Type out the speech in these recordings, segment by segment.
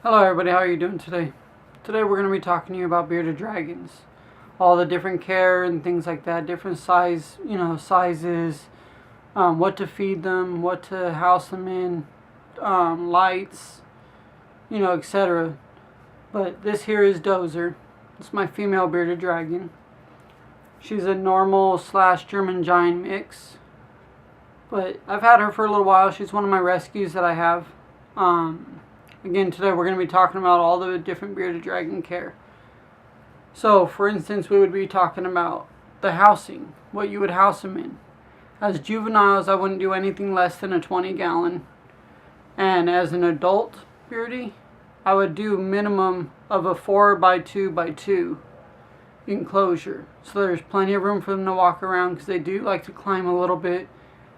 Hello everybody, how are you doing today? Today we're going to be talking to you about bearded dragons. All the different care and things like that, different sizes, what to feed them, what to house them in, lights, etc. But this here is Dozer. It's my female bearded dragon. She's a normal / German giant mix. But I've had her for a little while. She's one of my rescues that I have. Again, today we're going to be talking about all the different bearded dragon care. So, for instance, we would be talking about the housing, what you would house them in. As juveniles, I wouldn't do anything less than a 20-gallon. And as an adult beardy, I would do minimum of a 4x2x2 enclosure. So there's plenty of room for them to walk around because they do like to climb a little bit.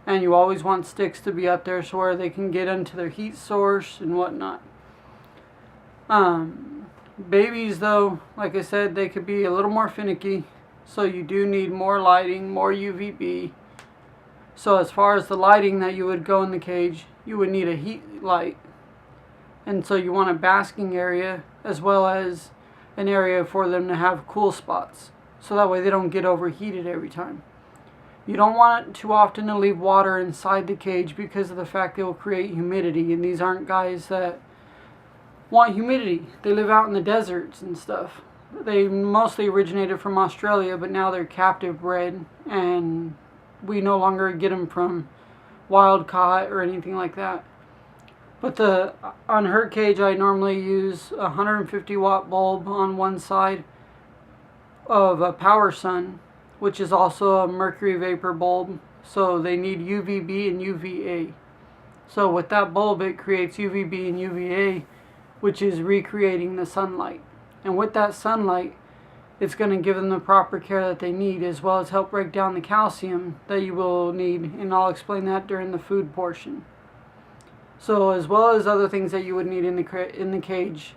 And you always want sticks to be up there so where they can get into their heat source and whatnot. Babies, though, like I said, they could be a little more finicky, so you do need more lighting, more UVB. So as far as the lighting that you would go in the cage, you would need a heat light. And so you want a basking area as well as an area for them to have cool spots, so that way they don't get overheated every time. You don't want it too often to leave water inside the cage because of the fact it will create humidity, and these aren't guys that want humidity. They live out in the deserts and stuff. They mostly originated from Australia, but now they're captive bred, and we no longer get them from wild caught or anything like that. But on her cage, I normally use a 150 watt bulb on one side of a power sun, which is also a mercury vapor bulb, so they need UVB and UVA. So with that bulb, it creates UVB and UVA, which is recreating the sunlight. And with that sunlight, it's going to give them the proper care that they need, as well as help break down the calcium that you will need, and I'll explain that during the food portion. So as well as other things that you would need in the cage,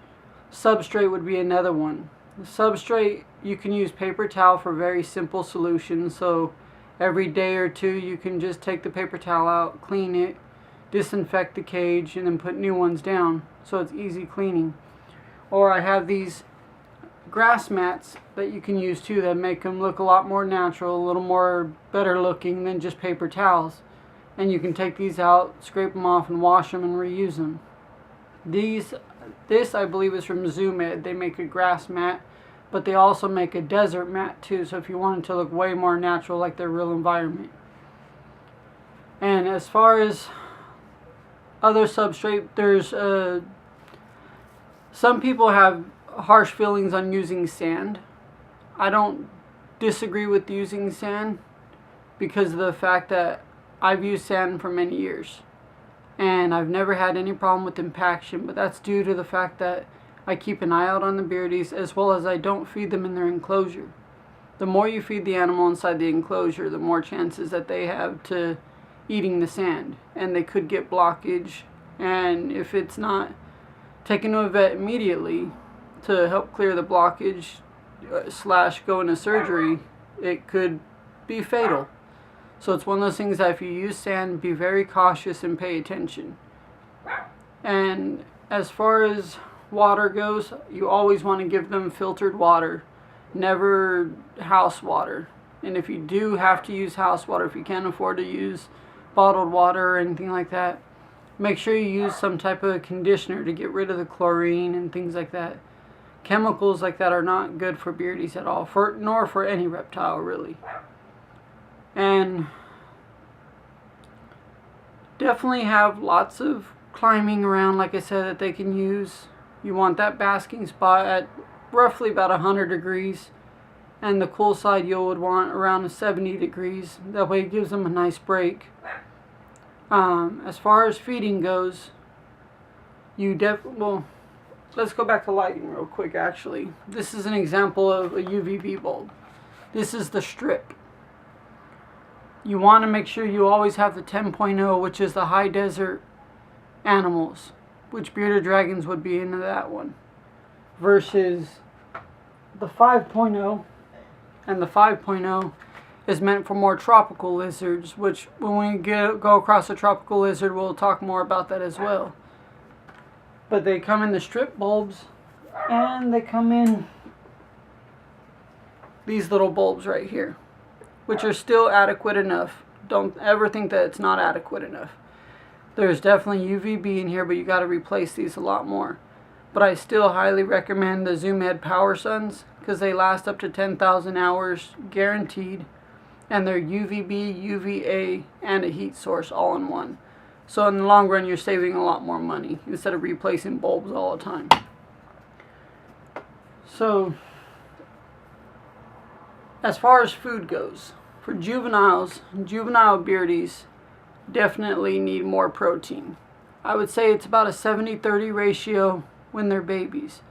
substrate would be another one. The substrate, you can use paper towel for very simple solutions. So every day or two you can just take the paper towel out, clean it, disinfect the cage, and then put new ones down, so it's easy cleaning. Or I have these grass mats that you can use too that make them look a lot more natural, a little more better looking than just paper towels. And you can take these out, scrape them off, and wash them and reuse them. This I believe is from ZooMed. They make a grass mat, but they also make a desert mat too, so if you want it to look way more natural like their real environment. And as far as other substrate, there's some people have harsh feelings on using sand. I don't disagree with using sand because of the fact that I've used sand for many years and I've never had any problem with impaction, but that's due to the fact that I keep an eye out on the beardies, as well as I don't feed them in their enclosure. The more you feed the animal inside the enclosure, the more chances that they have to eating the sand, and they could get blockage, and if it's not taken to a vet immediately to help clear the blockage / go into surgery, it could be fatal. So it's one of those things that if you use sand, be very cautious and pay attention. And as far as water goes, you always want to give them filtered water, never house water. And if you do have to use house water, if you can't afford to use bottled water or anything like that, make sure you use some type of conditioner to get rid of the chlorine and things like that. Chemicals like that are not good for beardies at all, nor for any reptile really. And definitely have lots of climbing around, like I said, that they can use. You want that basking spot at roughly about 100 degrees, and the cool side you would want around 70 degrees. That way it gives them a nice break. As far as feeding goes, well, let's go back to lighting real quick actually. This is an example of a UVB bulb. This is the strip. You want to make sure you always have the 10.0, which is the high desert animals, which bearded dragons would be into that one, versus the 5.0, and the 5.0 is meant for more tropical lizards, which when we go across a tropical lizard, we'll talk more about that as well. But they come in the strip bulbs, and they come in these little bulbs right here, which are still adequate enough. Don't ever think that it's not adequate enough. There's definitely UVB in here, but you got to replace these a lot more. But I still highly recommend the Zoom Ed Power Suns, because they last up to 10,000 hours guaranteed, and they're UVB, UVA, and a heat source all in one. So in the long run, you're saving a lot more money instead of replacing bulbs all the time. So as far as food goes, for juveniles, juvenile beardies definitely need more protein. I would say it's about a 70-30 ratio when they're babies.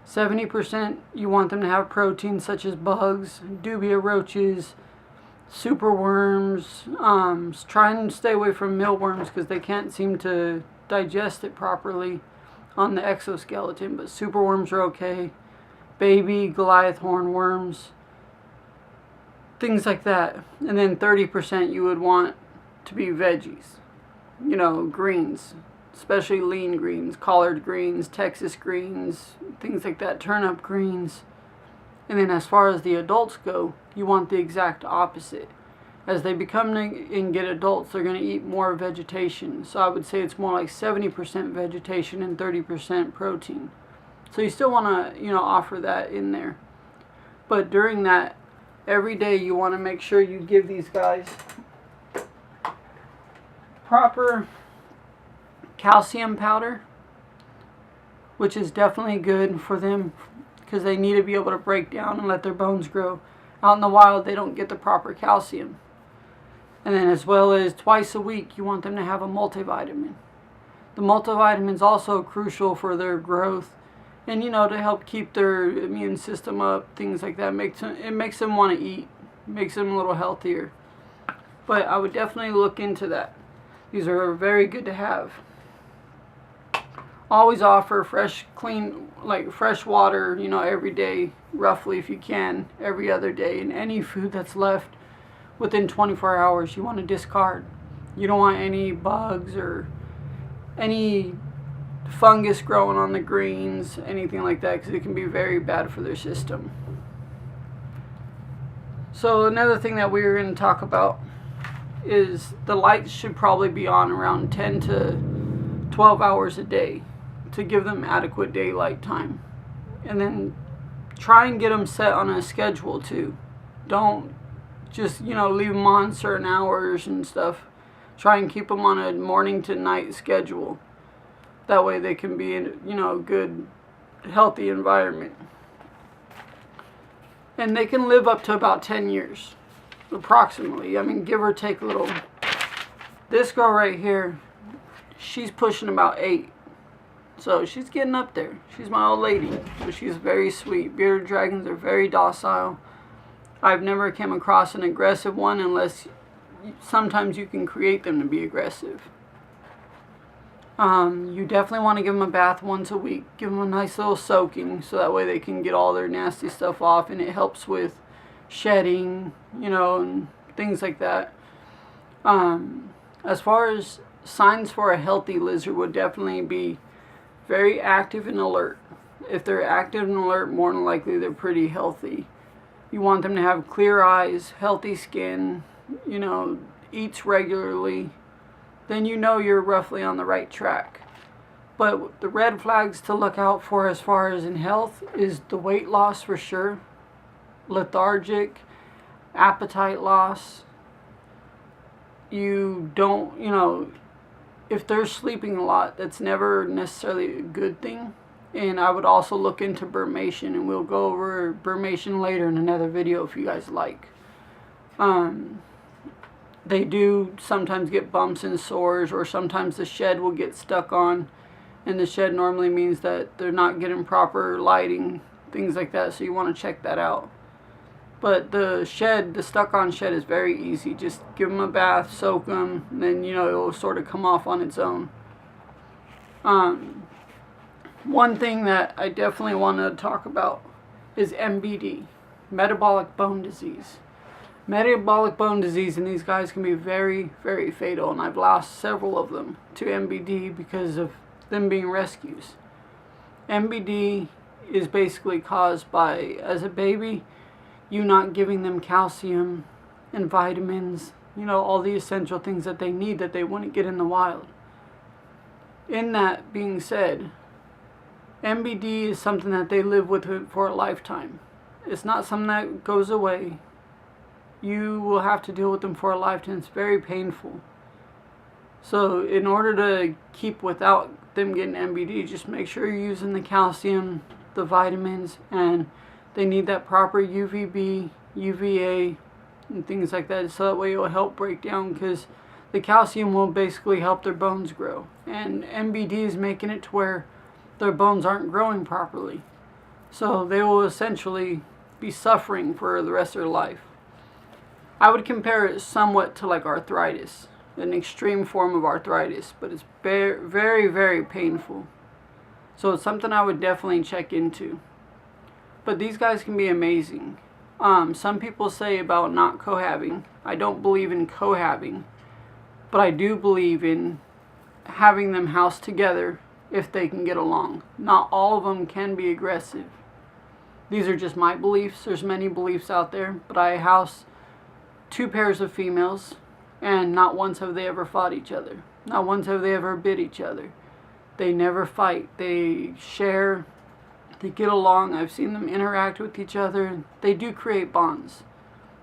70% you want them to have protein, such as bugs, dubia roaches, superworms. Try and stay away from mealworms because they can't seem to digest it properly on the exoskeleton, but superworms are okay. Baby Goliath hornworms, things like that. And then 30% you would want to be veggies, you know, greens, especially lean greens, collard greens, Texas greens, things like that, turnip greens. And then as far as the adults go, you want the exact opposite. As they become and get adults, they're going to eat more vegetation. So I would say it's more like 70% vegetation and 30% protein. So you still want to, you know, offer that in there. But during that, every day you want to make sure you give these guys proper calcium powder, which is definitely good for them because they need to be able to break down and let their bones grow. Out in the wild, they don't get the proper calcium. And then as well as twice a week, you want them to have a multivitamin. The multivitamin is also crucial for their growth and, you know, to help keep their immune system up, things like that. It makes them want to eat, makes them a little healthier. But I would definitely look into that. These are very good to have. Always offer fresh, clean, like fresh water, you know, every day, roughly if you can, every other day. And any food that's left within 24 hours, you want to discard. You don't want any bugs or any fungus growing on the greens, anything like that, because it can be very bad for their system. So another thing that we were going to talk about is the lights should probably be on around 10 to 12 hours a day to give them adequate daylight time. And then try and get them set on a schedule too. Don't just, you know, leave them on certain hours and stuff. Try and keep them on a morning to night schedule. That way they can be in, you know, a good, healthy environment. And they can live up to about 10 years, approximately. I mean, give or take a little. This girl right here, she's pushing about 8. So she's getting up there. She's my old lady. So she's very sweet. Bearded dragons are very docile. I've never come across an aggressive one unless sometimes you can create them to be aggressive. You definitely want to give them a bath once a week. Give them a nice little soaking so that way they can get all their nasty stuff off, and it helps with shedding, you know, and things like that. As far as signs for a healthy lizard would definitely be very active and alert. If they're active and alert, more than likely they're pretty healthy. You want them to have clear eyes, healthy skin, you know, eats regularly. Then you know you're roughly on the right track. But the red flags to look out for as far as in health is the weight loss for sure, lethargic, appetite loss. You don't, you know, if they're sleeping a lot, that's never necessarily a good thing. And I would also look into Burmation, and we'll go over Burmation later in another video if you guys like. They do sometimes get bumps and sores, or sometimes the shed will get stuck on, and the shed normally means that they're not getting proper lighting, things like that, so you want to check that out. But the shed, the stuck on shed is very easy. Just give them a bath, soak them, and then, you know, it will sort of come off on its own. One thing that I definitely want to talk about is MBD, metabolic bone disease. Metabolic bone disease in these guys can be very, very fatal, and I've lost several of them to MBD because of them being rescues. MBD is basically caused by, as a baby, you not giving them calcium and vitamins, all the essential things that they need that they wouldn't get in the wild. In that being said, MBD is something that they live with for a lifetime. It's not something that goes away. You will have to deal with them for a lifetime. It's very painful. So in order to keep without them getting MBD, just make sure you're using the calcium, the vitamins, and they need that proper UVB, UVA, and things like that, so that way it will help break down, because the calcium will basically help their bones grow. And MBD is making it to where their bones aren't growing properly. So they will essentially be suffering for the rest of their life. I would compare it somewhat to like arthritis, an extreme form of arthritis, but it's very, very, very painful. So it's something I would definitely check into. But these guys can be amazing. Some people say about not cohabbing. I don't believe in cohabbing, but I do believe in having them housed together if they can get along. Not all of them can be aggressive. These are just my beliefs. There's many beliefs out there, but I house 2 pairs of females, and not once have they ever fought each other. Not once have they ever bit each other. They never fight. They share. They get along. I've seen them interact with each other. They do create bonds.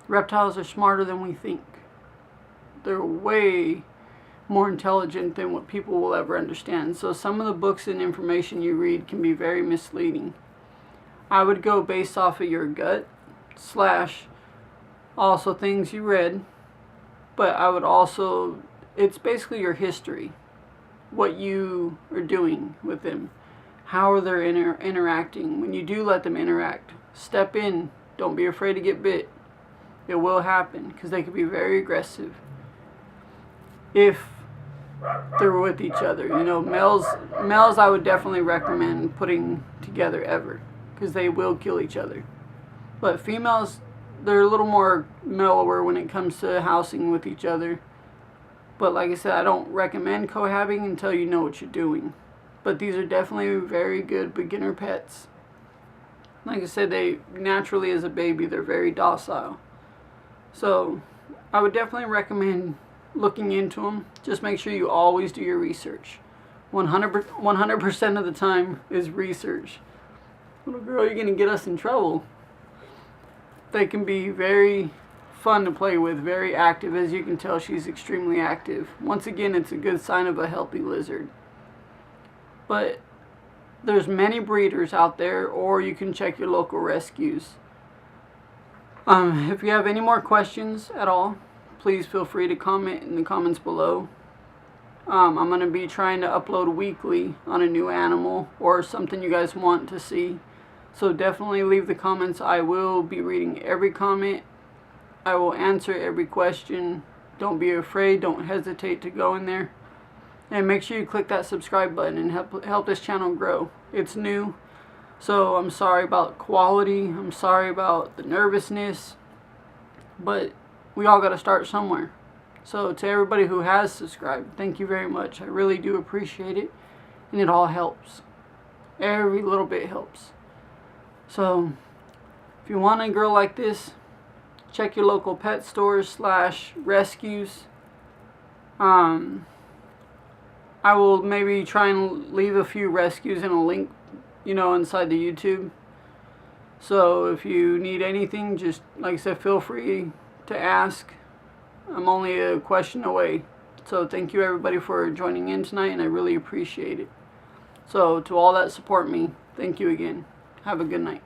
Reptiles are smarter than we think. They're way more intelligent than what people will ever understand. So some of the books and information you read can be very misleading. I would go based off of your gut / also things you read. But I would also, it's basically your history. What you are doing with them. How are they interacting? When you do let them interact, step in. Don't be afraid to get bit. It will happen, because they can be very aggressive if they're with each other. Males I would definitely recommend putting together ever, because they will kill each other. But females, they're a little more mellower when it comes to housing with each other. But like I said, I don't recommend cohabbing until you know what you're doing. But these are definitely very good beginner pets. Like I said, they naturally, as a baby, they're very docile. So I would definitely recommend looking into them. Just make sure you always do your research. 100% of the time is research. Little girl, you're going to get us in trouble. They can be very fun to play with, very active. As you can tell, she's extremely active. Once again, it's a good sign of a healthy lizard. But there's many breeders out there, or you can check your local rescues. If you have any more questions at all, please feel free to comment in the comments below. I'm going to be trying to upload weekly on a new animal or something you guys want to see. So definitely leave the comments. I will be reading every comment. I will answer every question. Don't be afraid. Don't hesitate to go in there. And make sure you click that subscribe button and help this channel grow. It's new, so I'm sorry about quality. I'm sorry about the nervousness. But we all got to start somewhere. So to everybody who has subscribed, thank you very much. I really do appreciate it. And it all helps. Every little bit helps. So if you want a girl like this, check your local pet stores / rescues. I will maybe try and leave a few rescues in a link, inside the YouTube. So if you need anything, just, like I said, feel free to ask. I'm only a question away. So thank you everybody for joining in tonight, and I really appreciate it. So to all that support me, thank you again. Have a good night.